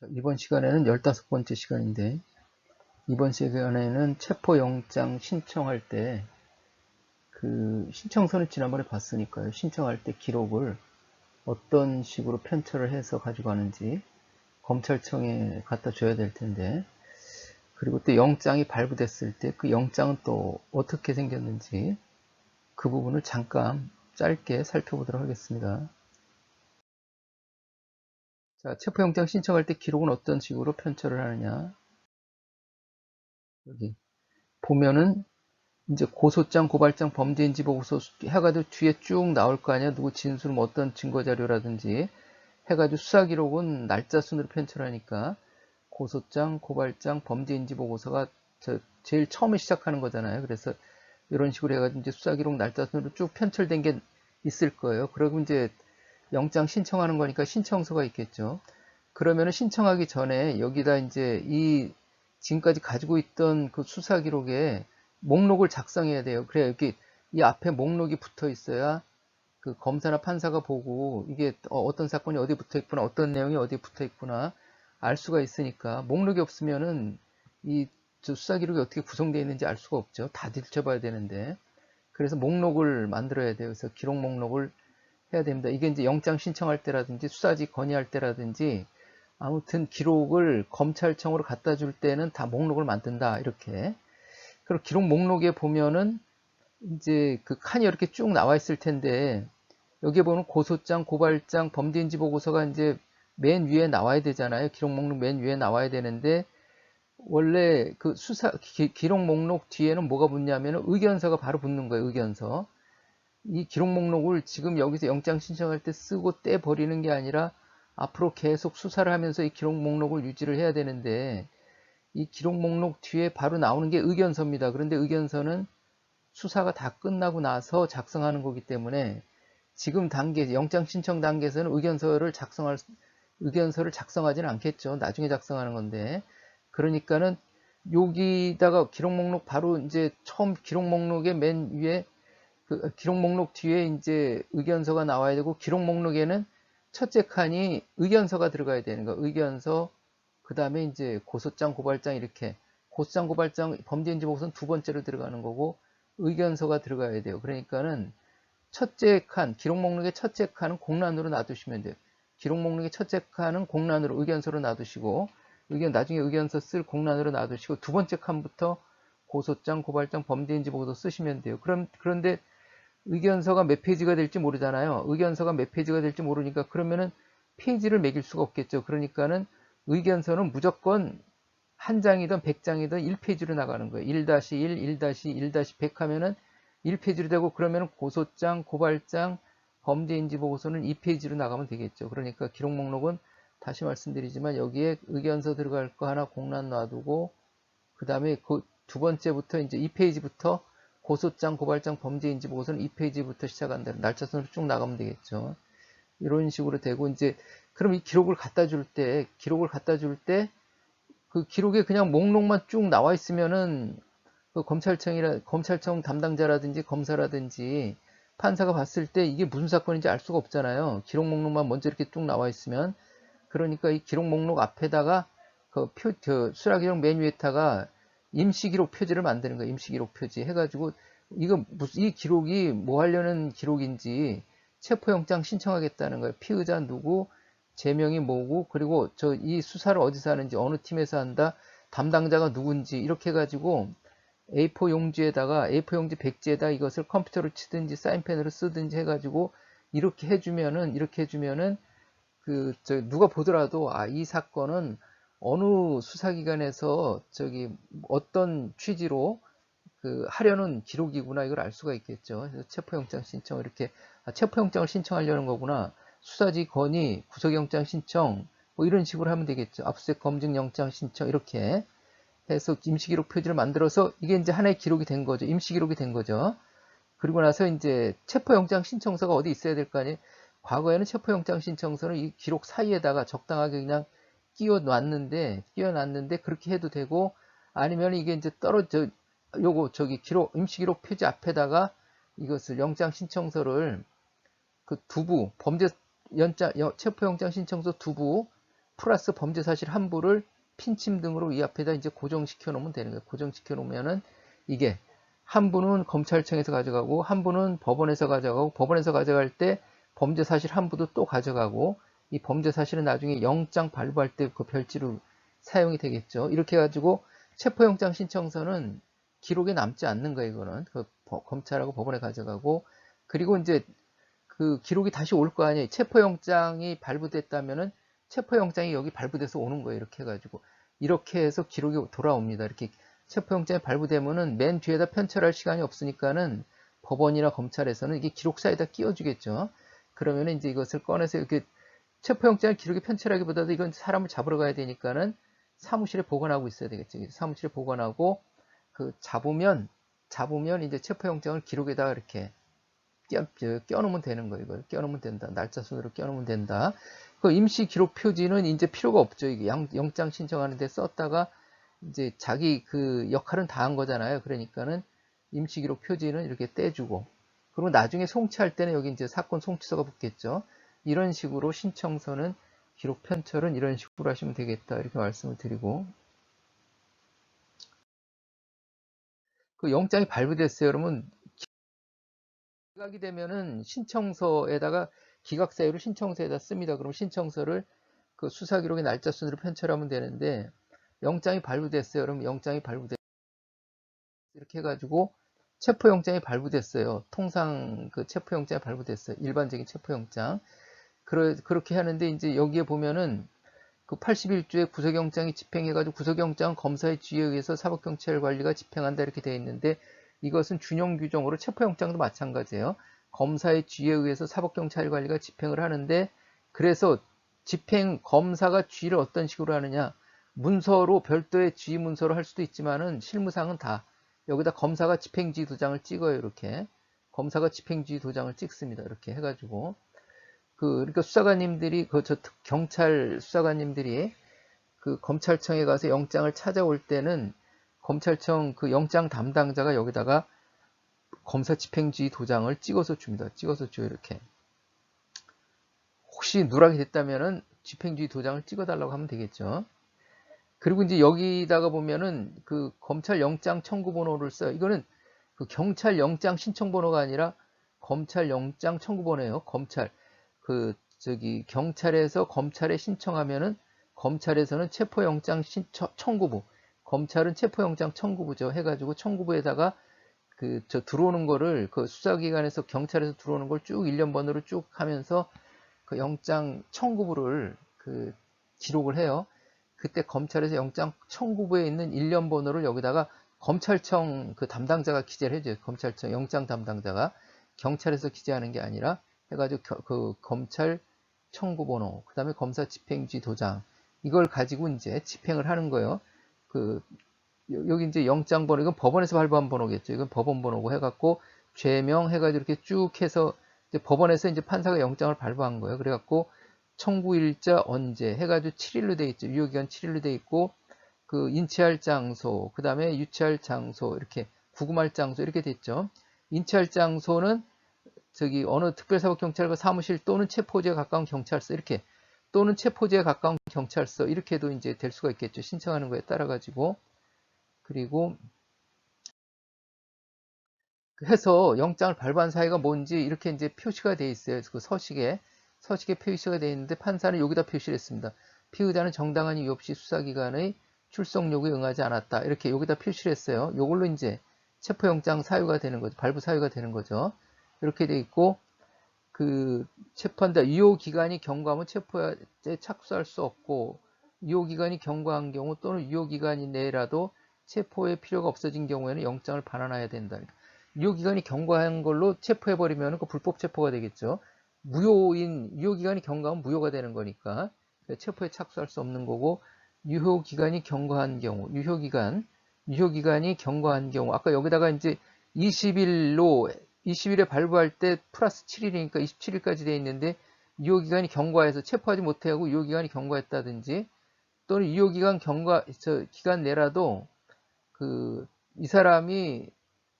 이번 시간에는 15번째 시간인데, 이번 시간에는 체포영장 신청할 때, 신청서는 지난번에 봤으니까요. 신청할 때 기록을 어떤 식으로 편철을 해서 가져가는지 검찰청에 갖다 줘야 될 텐데, 그리고 또 영장이 발부됐을 때 그 영장은 또 어떻게 생겼는지 그 부분을 잠깐 짧게 살펴보도록 하겠습니다. 자, 체포영장 신청할 때 기록은 어떤 식으로 편철을 하느냐. 여기 보면은 이제 고소장, 고발장, 범죄인지 보고서 해가지고 뒤에 쭉 나올 거 아니야. 누구 진술, 뭐 어떤 증거자료라든지 해가지고 수사기록은 날짜 순으로 편철하니까 고소장, 고발장, 범죄인지 보고서가 제일 처음에 시작하는 거잖아요. 그래서 이런 식으로 해가지고 이제 수사기록 날짜 순으로 쭉 편철된 게 있을 거예요. 그리고 이제 영장 신청하는 거니까 신청서가 있겠죠. 그러면은 신청하기 전에 여기다 이제 이 지금까지 가지고 있던 그 수사 기록에 목록을 작성해야 돼요. 그래야 여기 이 앞에 목록이 붙어 있어야 그 검사나 판사가 보고 이게 어떤 사건이 어디 붙어 있구나, 어떤 내용이 어디 붙어 있구나 알 수가 있으니까 목록이 없으면은 이 수사 기록이 어떻게 구성되어 있는지 알 수가 없죠. 다 뒤져봐야 되는데. 그래서 목록을 만들어야 돼요. 그래서 기록 목록을 해야 됩니다. 이게 이제 영장 신청할 때라든지 수사지 건의할 때라든지 아무튼 기록을 검찰청으로 갖다 줄 때는 다 목록을 만든다. 이렇게. 그리고 기록 목록에 보면은 이제 그 칸이 이렇게 쭉 나와 있을 텐데 여기에 보면 고소장, 고발장, 범죄인지 보고서가 이제 맨 위에 나와야 되잖아요. 기록 목록 맨 위에 나와야 되는데 원래 그 기록 목록 뒤에는 뭐가 붙냐면 의견서가 바로 붙는 거예요. 의견서. 이 기록 목록을 지금 여기서 영장 신청할 때 쓰고 떼버리는 게 아니라 앞으로 계속 수사를 하면서 이 기록 목록을 유지를 해야 되는데 이 기록 목록 뒤에 바로 나오는 게 의견서입니다. 그런데 의견서는 수사가 다 끝나고 나서 작성하는 거기 때문에 지금 단계, 영장 신청 단계에서는 의견서를 작성하지는 않겠죠. 나중에 작성하는 건데. 그러니까는 여기다가 기록 목록 바로 이제 처음 기록 목록의 맨 위에 그 기록 목록 뒤에 이제 의견서가 나와야 되고 기록 목록에는 첫째 칸이 의견서가 들어가야 되는 거. 의견서, 그 다음에 이제 고소장, 고발장 이렇게 고소장, 고발장, 범죄인지 보고서는 두 번째로 들어가는 거고 의견서가 들어가야 돼요. 그러니까는 첫째 칸, 기록 목록의 첫째 칸은 공란으로 놔두시면 돼요. 기록 목록의 첫째 칸은 공란으로 의견서로 놔두시고 나중에 의견서 쓸 공란으로 놔두시고 두 번째 칸부터 고소장, 고발장, 범죄인지 보고서 쓰시면 돼요. 그런데 의견서가 몇 페이지가 될지 모르잖아요. 의견서가 몇 페이지가 될지 모르니까 그러면은 페이지를 매길 수가 없겠죠. 그러니까는 의견서는 무조건 한 장이든 100장이든 1페이지로 나가는 거예요. 1-1, 1-1-100 하면은 1페이지로 되고 그러면은 고소장, 고발장, 범죄인지 보고서는 2페이지로 나가면 되겠죠. 그러니까 기록 목록은 다시 말씀드리지만 여기에 의견서 들어갈 거 하나 공란 놔두고 그 다음에 그 두 번째부터 이제 2페이지부터 고소장, 고발장, 범죄인지 보고서는 2페이지부터 시작한다. 날짜순으로 쭉 나가면 되겠죠. 이런 식으로 되고 이제 그럼 이 기록을 갖다 줄 때 그 기록에 그냥 목록만 쭉 나와 있으면은 그 검찰청 담당자라든지 검사라든지 판사가 봤을 때 이게 무슨 사건인지 알 수가 없잖아요. 기록 목록만 먼저 이렇게 쭉 나와 있으면 그러니까 이 기록 목록 앞에다가 수락 기록 맨 위에다가 임시기록 표지를 만드는 거예요. 임시기록 표지 해가지고 이 기록이 뭐 하려는 기록인지 체포영장 신청하겠다는 거예요. 피의자 누구, 제명이 뭐고, 그리고 이 수사를 어디서 하는지, 어느 팀에서 한다, 담당자가 누군지 이렇게 해가지고 A4 용지에다가 A4 용지 백지에다 이것을 컴퓨터로 치든지 사인펜으로 쓰든지 해가지고 이렇게 해주면은 누가 보더라도 이 사건은 어느 수사기관에서 어떤 취지로 하려는 기록이구나 이걸 알 수가 있겠죠. 그래서 체포영장 신청 이렇게 체포영장을 신청하려는 거구나. 수사지 건의, 구속영장 신청 뭐 이런 식으로 하면 되겠죠. 압수수색 검증영장 신청 이렇게 해서 임시기록 표지를 만들어서 이게 이제 하나의 기록이 된 거죠. 임시기록이 된 거죠. 그리고 나서 이제 체포영장 신청서가 어디 있어야 될 거 아니에요. 과거에는 체포영장 신청서는 이 기록 사이에다가 적당하게 그냥 끼워놨는데 그렇게 해도 되고 아니면 이게 이제 임시기록 표지 앞에다가 이것을 영장 신청서를 그 체포영장 신청서 두부 플러스 범죄 사실 한부를 핀침 등으로 이 앞에다 이제 고정시켜 놓으면 되는 거예요. 고정시켜 놓으면은 이게 한 부는 검찰청에서 가져가고 한 부는 법원에서 가져가고 법원에서 가져갈 때 범죄 사실 한 부도 또 가져가고 이 범죄 사실은 나중에 영장 발부할 때 그 별지로 사용이 되겠죠. 이렇게 해가지고 체포영장 신청서는 기록에 남지 않는 거예요. 이거는 그 검찰하고 법원에 가져가고 그리고 이제 그 기록이 다시 올 거 아니에요. 체포영장이 발부됐다면은 체포영장이 여기 발부돼서 오는 거예요. 이렇게 해가지고 이렇게 해서 기록이 돌아옵니다. 이렇게 체포영장이 발부되면은 맨 뒤에다 편철할 시간이 없으니까는 법원이나 검찰에서는 이게 기록사에다 끼워주겠죠. 그러면은 이제 이것을 꺼내서 이렇게 체포영장을 기록에 편철하기보다도 이건 사람을 잡으러 가야 되니까는 사무실에 보관하고 있어야 되겠죠. 사무실에 보관하고 그 잡으면 이제 체포영장을 기록에다가 이렇게 껴놓으면 되는 거예요. 이걸 껴놓으면 된다. 날짜 순으로 껴놓으면 된다. 그 임시 기록 표지는 이제 필요가 없죠. 이게 영장 신청하는데 썼다가 이제 자기 그 역할은 다 한 거잖아요. 그러니까는 임시 기록 표지는 이렇게 떼주고 그리고 나중에 송치할 때는 여기 이제 사건 송치서가 붙겠죠. 이런 식으로 신청서는 기록 편철은 이런 식으로 하시면 되겠다. 이렇게 말씀을 드리고 그 영장이 발부됐어요. 그러면 기각이 되면은 신청서에다가 기각 사유를 신청서에다 씁니다. 그럼 신청서를 그 수사 기록의 날짜 순으로 편철하면 되는데 영장이 발부됐어요. 그럼 영장이 발부됐어요. 이렇게 해가지고 체포영장이 발부됐어요. 통상 그 체포영장이 발부됐어요. 일반적인 체포영장. 그렇게 하는데 이제 여기에 보면은 그 81조의 구속영장이 집행해가지고 구속영장은 검사의 지휘에 의해서 사법경찰관리가 집행한다 이렇게 되어 있는데 이것은 준용 규정으로 체포영장도 마찬가지예요. 검사의 지휘에 의해서 사법경찰관리가 집행을 하는데 그래서 검사가 지휘를 어떤 식으로 하느냐 문서로 별도의 지휘 문서로 할 수도 있지만은 실무상은 다 여기다 검사가 집행지휘 도장을 찍어요. 이렇게 검사가 집행지휘 도장을 찍습니다. 이렇게 해가지고 그러니까 수사관님들이 경찰 수사관님들이 그 검찰청에 가서 영장을 찾아올 때는 검찰청 그 영장 담당자가 여기다가 검사 집행지휘 도장을 찍어서 줍니다. 찍어서 줘요. 이렇게 혹시 누락이 됐다면은 집행지휘 도장을 찍어달라고 하면 되겠죠. 그리고 이제 여기다가 보면은 그 검찰 영장 청구 번호를 써요. 이거는 그 경찰 영장 신청 번호가 아니라 검찰 영장 청구 번호예요. 경찰에서 검찰에 신청하면은 검찰에서는 체포영장 청구부, 검찰은 체포영장 청구부죠. 해가지고 청구부에다가 들어오는 거를 그 수사기관에서 경찰에서 들어오는 걸 쭉 일련번호로 쭉 하면서 그 영장 청구부를 기록을 해요. 그때 검찰에서 영장 청구부에 있는 일련번호를 여기다가 검찰청 그 담당자가 기재를 해줘요. 검찰청 영장 담당자가 경찰에서 기재하는 게 아니라 해가지고 그 검찰 청구번호, 그 다음에 검사 집행지 도장 이걸 가지고 이제 집행을 하는 거예요. 여기 이제 영장 번호 이건 법원에서 발부한 번호겠죠. 이건 법원 번호고 해갖고 죄명 해가지고 이렇게 쭉 해서 이제 법원에서 이제 판사가 영장을 발부한 거예요. 그래갖고 청구일자 언제 해가지고 7일로 돼 있죠. 유효기간 7일로 돼 있고 그 인체할 장소, 그 다음에 유치할 장소 이렇게 구금할 장소 이렇게 돼 있죠. 인체할 장소는 어느 특별사법경찰과 사무실 또는 체포지에 가까운 경찰서 이렇게 또는 체포지에 가까운 경찰서 이렇게도 이제 될 수가 있겠죠. 신청하는 거에 따라 가지고 그리고 해서 영장을 발부한 사유가 뭔지 이렇게 이제 표시가 돼 있어요. 그 서식에 표시가 돼 있는데 판사는 여기다 표시를 했습니다. 피의자는 정당한 이유 없이 수사기관의 출석 요구에 응하지 않았다. 이렇게 여기다 표시를 했어요. 이걸로 이제 체포영장 사유가 되는 거죠. 발부 사유가 되는 거죠. 이렇게 돼 있고 체포한다. 유효기간이 경과하면 체포에 착수할 수 없고 유효기간이 경과한 경우 또는 유효기간이 내라도 체포의 필요가 없어진 경우에는 영장을 반환해야 된다. 유효기간이 경과한 걸로 체포해버리면 그 불법 체포가 되겠죠. 유효기간이 경과하면 무효가 되는 거니까 체포에 착수할 수 없는 거고 유효기간이 경과한 경우 유효기간이 경과한 경우 아까 여기다가 이제 20일에 발부할 때 플러스 7일이니까 27일까지 돼 있는데 유효기간이 경과해서 체포하지 못하고 유효기간이 경과했다든지 또는 유효기간 기간 내라도 이 사람이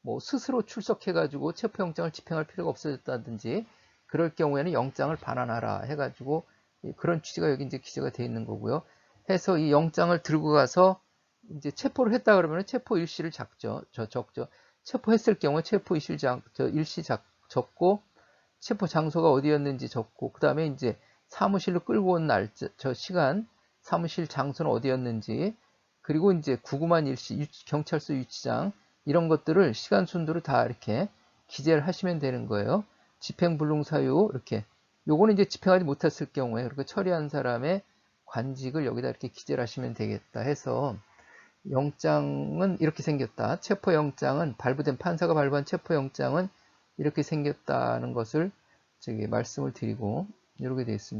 뭐 스스로 출석해가지고 체포영장을 집행할 필요가 없어졌다든지 그럴 경우에는 영장을 반환하라 해가지고 그런 취지가 여기 이제 기재가 되어 있는 거고요. 해서 이 영장을 들고 가서 이제 체포를 했다 그러면 체포 일시를 적죠. 체포했을 경우 체포 일시 적고 체포 장소가 어디였는지 적고, 그 다음에 이제 사무실로 끌고 온 날짜, 시간, 사무실 장소는 어디였는지, 그리고 이제 구금한 일시, 경찰서 유치장, 이런 것들을 시간 순으로 다 이렇게 기재를 하시면 되는 거예요. 집행불능 사유, 이렇게. 요거는 이제 집행하지 못했을 경우에, 그리고 처리한 사람의 관직을 여기다 이렇게 기재를 하시면 되겠다 해서, 영장은 이렇게 생겼다. 체포영장은 발부된 판사가 발부한 체포영장은 이렇게 생겼다는 것을 말씀을 드리고 이렇게 되어 있습니다.